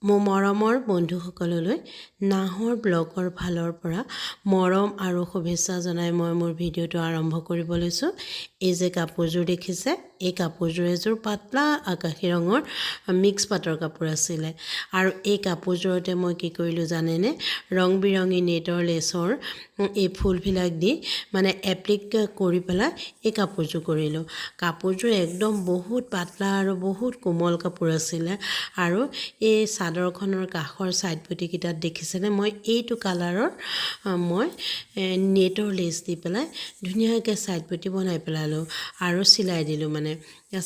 মোৰ মৰমৰ বন্ধুসকললৈ নাহৰ ব্লগৰ ফালৰ পৰা মৰম আৰু শুভেচ্ছা জনাই মই মোৰ ভিডিঅ'টো আৰম্ভ কৰিব লৈছোঁ। এই যে কাপোৰযোৰ দেখিছে, এই কাপোৰযোৰ এযোৰ পাতলা আকাশী ৰঙৰ মিক্স পাটৰ কাপোৰ আছিলে আৰু এই কাপোৰযোৰতে মই কি কৰিলোঁ জানেনে, ৰং বিৰঙী নেটৰ লেচৰ এই ফুলবিলাক দি মানে এপ্লিক কৰি পেলাই এই কাপোৰযোৰ কৰিলোঁ। কাপোৰযোৰ একদম বহুত পাতলা আৰু বহুত কোমল কাপোৰ আছিলে আৰু এই চাদৰখনৰ কাষৰ ছাইড পটিকেইটাত দেখিছেনে, মই এইটো কালাৰৰ মই নেটৰ লেচ দি পেলাই ধুনীয়াকৈ ছাইড পটি বনাই পেলালোঁ আৰু চিলাই দিলোঁ। মানে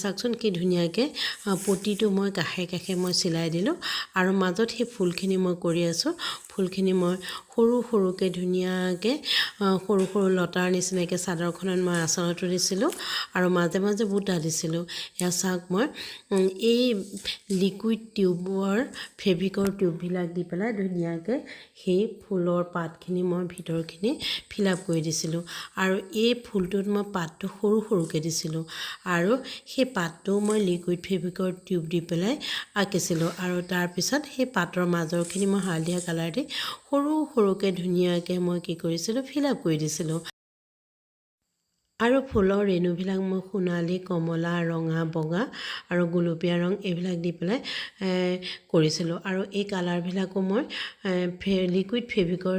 চাওকচোন কি ধুনীয়াকৈ পটিটো মই কাষে কাষে মই চিলাই দিলোঁ আৰু মাজত সেই ফুলখিনি মই কৰি আছোঁ। ফুলখিনি মই সৰু সৰুকৈ ধুনীয়াকৈ সৰু সৰু লতাৰ নিচিনাকৈ চাদৰখনত মই আঁচলতো দিছিলোঁ আৰু মাজে মাজে বুটা দিছিলোঁ। এয়া চাওক, মই এই লিকুইড টিউবৰ ফেব্ৰিকৰ টিউববিলাক দি পেলাই ধুনীয়াকৈ সেই ফুলৰ পাতখিনি মই ভিতৰখিনি ফিল আপ কৰি দিছিলোঁ আৰু এই ফুলটোত মই পাতটো সৰু সৰুকৈ দিছিলোঁ আৰু সেই পাতটো মই লিকুইড ফেব্ৰিকৰ টিউব দি পেলাই আঁকিছিলোঁ আৰু তাৰপিছত সেই পাতৰ মাজৰখিনি মই হালধীয়া কালাৰ দি সৰু সৰুকৈ ধুনীয়াকৈ মই কি কৰিছিলোঁ, ফিল আপ কৰি দিছিলোঁ। আৰু ফুলৰ ৰেণুবিলাক মই সোণালী, কমলা, ৰঙা, বগা আৰু গুলপীয়া ৰং এইবিলাক দি পেলাই কৰিছিলোঁ আৰু এই কালাৰবিলাকো মই লিকুইড ফেব্ৰিকৰ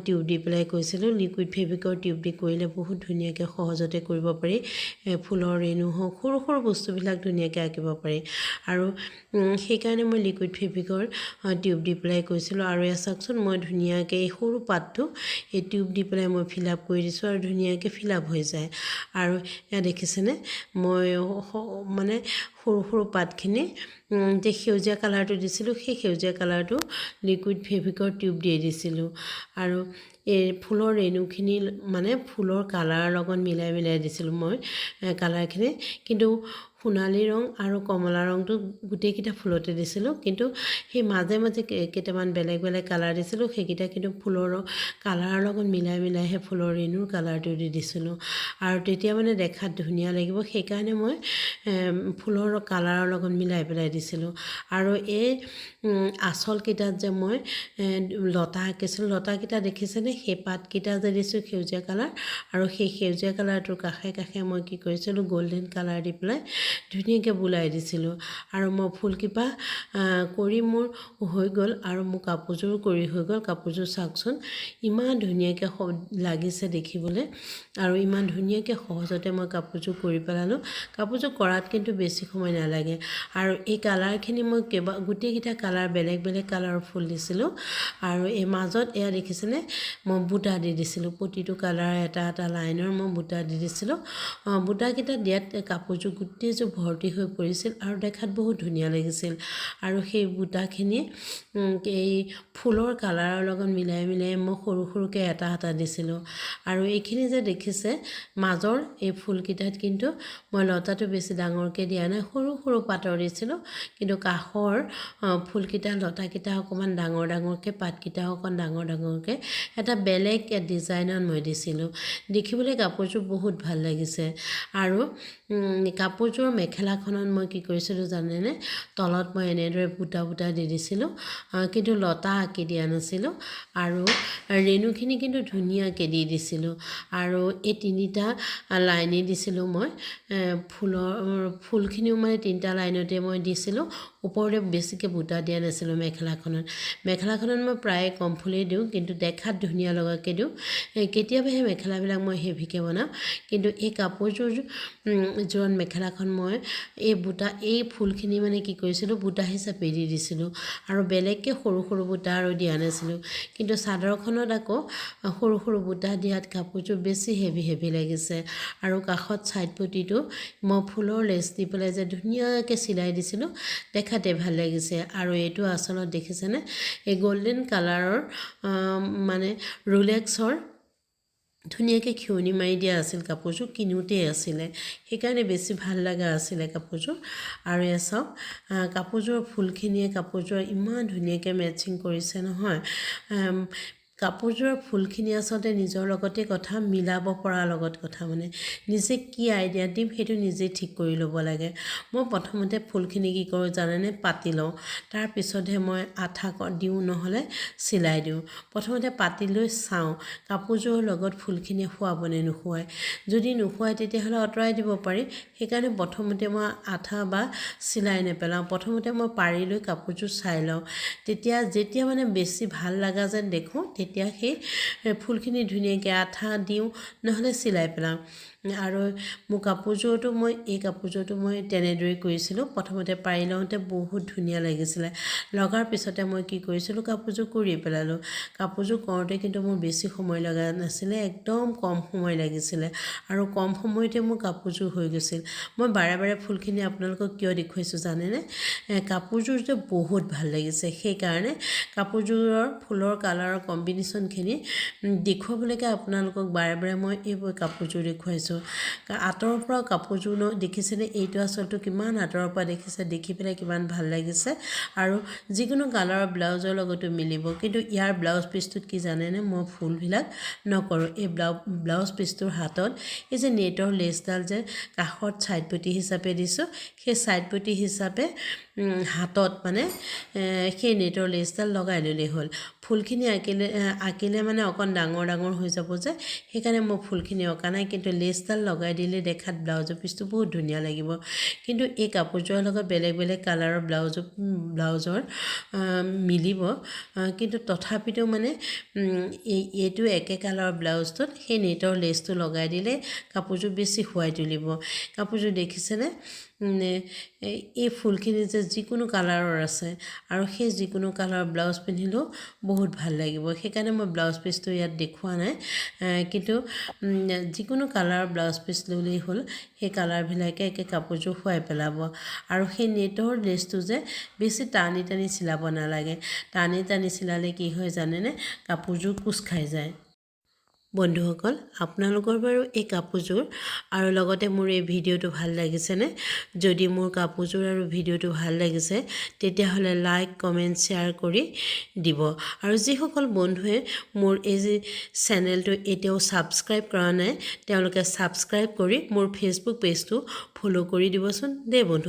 টিউব দি পেলাই কৰিছিলোঁ। লিকুইড ফেব্ৰিকৰ টিউব দি কৰিলে বহুত ধুনীয়াকৈ সহজতে কৰিব পাৰি। ফুলৰ ৰেণু হওক, সৰু সৰু বস্তুবিলাক ধুনীয়াকৈ আঁকিব পাৰি আৰু সেইকাৰণে মই লিকুইড ফেব্ৰিকৰ টিউব দি পেলাই কৰিছিলোঁ। আৰু এয়া চাওকচোন, মই ধুনীয়াকৈ এই সৰু পাতটো এই টিউব দি পেলাই মই ফিল আপ কৰি দিছোঁ আৰু ধুনীয়াকৈ ফিল আপ হৈ যায়। আৰু এয়া দেখিছেনে, মই মানে সৰু সৰু পাতখিনি যে সেউজীয়া কালাৰটো দিছিলোঁ, সেই সেউজীয়া কালাৰটো লিকুইড ফেব্ৰিকৰ টিউব দিয়ে দিছিলোঁ আৰু এই ফুলৰ ৰেণুখিনি মানে ফুলৰ কালাৰৰ লগত মিলাই মিলাই দিছিলোঁ মই কালাৰখিনি। কিন্তু সোণালী ৰং আৰু কমলা ৰংটো গোটেইকেইটা ফুলতে দিছিলোঁ, কিন্তু সেই মাজে মাজে কেইটামান বেলেগ বেলেগ কালাৰ দিছিলোঁ, সেইকেইটা কিন্তু ফুলৰ কালাৰৰ লগত মিলাই মিলাইহে ফুলৰ ৰেণুৰ কালাৰটো দি দিছিলোঁ আৰু তেতিয়া মানে দেখাত ধুনীয়া লাগিব। সেইকাৰণে মই ফুলৰ কালাৰৰ লগত মিলাই পেলাই দিছিলোঁ। আৰু এই আঁচলকেইটাত যে মই লতা আঁকিছিলোঁ, লতাকেইটা দেখিছেনে, সেই পাতকেইটা যে দিছোঁ সেউজীয়া কালাৰ আৰু সেই সেউজীয়া কালাৰটোৰ কাষে কাষে মই কি কৰিছিলোঁ, গল্ডেন কালাৰ দি পেলাই ধুনীয়াকৈ বুলাই দিছিলোঁ আৰু মই ফুলকিপা কৰি মোৰ হৈ গ'ল আৰু মোৰ কাপোৰযোৰো কৰি হৈ গ'ল। কাপোৰযোৰ চাওকচোন, ইমান ধুনীয়াকৈ লাগিছে দেখিবলৈ আৰু ইমান ধুনীয়াকৈ সহজতে মই কাপোৰযোৰ কৰি পেলালোঁ। কাপোৰযোৰ কৰাত কিন্তু বেছি সময় নালাগে আৰু এই কালাৰখিনি মই গোটেইকেইটা কালাৰ বেলেগ বেলেগ কালাৰৰ ফুল দিছিলোঁ আৰু এই মাজত এয়া দেখিছেনে, মই বুটা দি দিছিলোঁ। প্ৰতিটো কালাৰ এটা এটা লাইনৰ মই বুটা দি দিছিলোঁ। বুটাকেইটা দিয়াত কাপোৰযোৰ গোটেইযোৰ ভৰ্তি হৈ পৰিছিল আৰু দেখাত বহুত ধুনীয়া লাগিছিল আৰু সেই বুটাখিনি এই ফুলৰ কালাৰৰ লগত মিলাই মিলাই মই সৰু সৰুকৈ এটা এটা দিছিলোঁ আৰু এইখিনি যে দেখিছে মাজৰ এই ফুলকেইটাত কিন্তু মই লতাটো বেছি ডাঙৰকৈ দিয়া নাই, সৰু সৰু পাতৰ দিছিলোঁ, কিন্তু কাষৰ ফুলকেইটা লতাকেইটা অকণমান ডাঙৰ ডাঙৰকৈ, পাতকেইটা অকণ ডাঙৰ ডাঙৰকৈ এটা বেলেগ ডিজাইনত মই দিছিলোঁ। দেখিবলৈ কাপোৰযোৰ বহুত ভাল লাগিছে আৰু কাপোৰযোৰৰ মেখেলাখনত মই কি কৰিছিলোঁ জানেনে, তলত মই এনেদৰে বুটা বুটা দি দিছিলোঁ, কিন্তু লতা আঁকি দিয়া নাছিলোঁ আৰু ৰেণুখিনি কিন্তু ধুনীয়াকৈ দি দিছিলোঁ আৰু এই তিনিটা লাইনেই দিছিলোঁ মই। ফুলখিনিও মানে তিনিটা লাইনতে মই দিছিলোঁ, ওপৰতে বেছিকৈ বুটা দিয়া নাছিলোঁ। মেখেলাখনত মই প্ৰায় কম ফুলেই দিওঁ, কিন্তু দেখাত ধুনীয়া লগাকৈ দিওঁ। কেতিয়াবা সেই মেখেলাবিলাক মই হেভিকৈ বনাওঁ, কিন্তু এই কাপোৰযোৰ যোৰত মেখেলাখন মই এই ফুলখিনি মানে কি কৰিছিলোঁ, বুটা হিচাপে দি দিছিলোঁ আৰু বেলেগকৈ সৰু সৰু বুটা আৰু দিয়া নাছিলোঁ। কিন্তু চাদৰখনত আকৌ সৰু সৰু বুটা দিয়াত কাপোৰযোৰ বেছি হেভি হেভি লাগিছে আৰু কাষত ছাইড পটিটো মই ফুলৰ লেচ দি পেলাই যে ধুনীয়াকৈ চিলাই দিছিলোঁ, দেখাতে ভাল লাগিছে। আৰু এইটো আচলত দেখিছেনে, এই গল্ডেন কালাৰৰ মানে ৰোলেক্সৰ ধুনীয়াকৈ খিয়নি মাৰি দিয়া আছিল। কাপোৰযোৰ কিনোতেই আছিলে, সেইকাৰণে বেছি ভাল লগা আছিলে কাপোৰযোৰ। আৰু এয়া চাওক, কাপোৰযোৰৰ ফুলখিনিয়ে কাপোৰযোৰ ইমান ধুনীয়াকৈ মেটচিং কৰিছে নহয়। কাপোৰযোৰৰ ফুলখিনি আচলতে নিজৰ লগতে কথা মিলাব পৰাৰ লগত কথা মানে নিজে কি আইডিয়া দিম সেইটো নিজে ঠিক কৰি ল'ব লাগে মই প্ৰথমতে ফুলখিনি কি কৰোঁ জানেনে পাতি লওঁ তাৰ পিছতহে মই আঠা দিওঁ নহলে চিলাই দিওঁ প্ৰথমতে পাতি লৈ চাওঁ কাপোৰযোৰৰ লগত ফুলখিনি শুৱাবনে নোশুৱাই যদি নোশুৱাই তেতিয়াহ'লে আঁতৰাই দিব পাৰি সেইকাৰণে প্ৰথমতে মই আঠা বা চিলাই নেপেলাওঁ প্ৰথমতে মই পাৰি লৈ কাপোৰযোৰ চাই লওঁ যেতিয়া মানে বেছি ভাল লগা যেন দেখোঁ তেতিয়া সেই ফুলখিনি ধুনীয়াকৈ আঠা দিওঁ নহলে চিলাই পেলাওঁ আৰু মোৰ কাপোৰযোৰটো এই কাপোৰযোৰটো মই তেনেদৰে কৰিছিলোঁ প্ৰথমতে পাৰি লওঁতে বহুত ধুনীয়া লাগিছিলে লগাৰ পিছতে মই কি কৰিছিলোঁ কাপোৰযোৰ কৰি পেলালোঁ কাপোৰযোৰ কৰোঁতে কিন্তু মোৰ বেছি সময় লগা নাছিলে একদম কম সময় লাগিছিলে আৰু কম সময়তে মোৰ কাপোৰযোৰ হৈ গৈছিল মই বাৰে বাৰে ফুলখিনি আপোনালোকক কিয় দেখুৱাইছোঁ জানেনে কাপোৰযোৰ যে বহুত ভাল লাগিছে সেইকাৰণে কাপোৰযোৰৰ ফুলৰ কালাৰৰ কম্বিনেশ্যনখিনি দেখুৱাবলৈকে আপোনালোকক বাৰে বাৰে মই এই কাপোৰযোৰ দেখুৱাইছোঁ আঁতৰৰ পৰা কাপোৰযোৰ দেখিছেনে এইটো আচলতে কিমান আঁতৰৰ পৰা দেখিছে দেখি পেলাই কিমান ভাল লাগিছে আৰু যিকোনো কালাৰৰ ব্লাউজৰ লগতো মিলিব কিন্তু ইয়াৰ ব্লাউজ পিচটোত কি জানেনে মই ফুলবিলাক নকৰোঁ এই ব্লাউজ পিচটোৰ হাতত এই যে নেটৰ লেচডাল যে কাষত ছাইড পটি হিচাপে দিছোঁ সেই ছাইড পটি হিচাপে হাতত মানে সেই নেটৰ লেচডাল লগাই ল'লেই হ'ল ফুলখিনি আঁকিলে মানে অকণ ডাঙৰ ডাঙৰ হৈ যাব যে সেইকাৰণে মই ফুলখিনি অঁকা নাই কিন্তু লেচডাল লগাই দিলে দেখাত ব্লাউজৰ পিচটো বহুত ধুনীয়া লাগিব কিন্তু এই কাপোৰযোৰৰ লগত বেলেগ বেলেগ কালাৰৰ ব্লাউজৰ মিলিব কিন্তু তথাপিতো মানে এইটো একে কালাৰৰ ব্লাউজটোত সেই নেটৰ লেচটো লগাই দিলে কাপোৰযোৰ বেছি শুৱাই তুলিব কাপোৰযোৰ দেখিছেনে এই ফুলখিনি যে যিকোনো কালাৰৰ আছে আৰু সেই যিকোনো কালাৰৰ ব্লাউজ পিন্ধিলেও বহুত ভাল লাগিব সেইকাৰণে মই ব্লাউজ পিচটো ইয়াত দেখুওৱা নাই কিন্তু যিকোনো কালাৰৰ ব্লাউজ পিচ ল'লেই হ'ল সেই কালাৰবিলাকে একে কাপোৰযোৰ শুৱাই পেলাব আৰু সেই নেটৰ লেচটো যে বেছি টানি টানি চিলাব নালাগে টানি চিলালে কি হয় জানেনে কাপোৰযোৰ কোচ খাই যায় বন্ধুসকল আপোনালোকৰ বাৰু এই কাপোৰযোৰ আৰু লগতে মোৰ এই ভিডিঅ'টো ভাল লাগিছেনে যদি মোৰ কাপোৰযোৰ আৰু ভিডিঅ'টো ভাল লাগিছে তেতিয়াহ'লে লাইক কমেণ্ট শ্বেয়াৰ কৰি দিব আৰু যিসকল বন্ধুৱে মোৰ এই যে চেনেলটো এতিয়াও ছাবস্ক্ৰাইব কৰা নাই তেওঁলোকে ছাবস্ক্ৰাইব কৰি মোৰ ফেচবুক পেজটো ফ'ল' কৰি দিবচোন দেই বন্ধু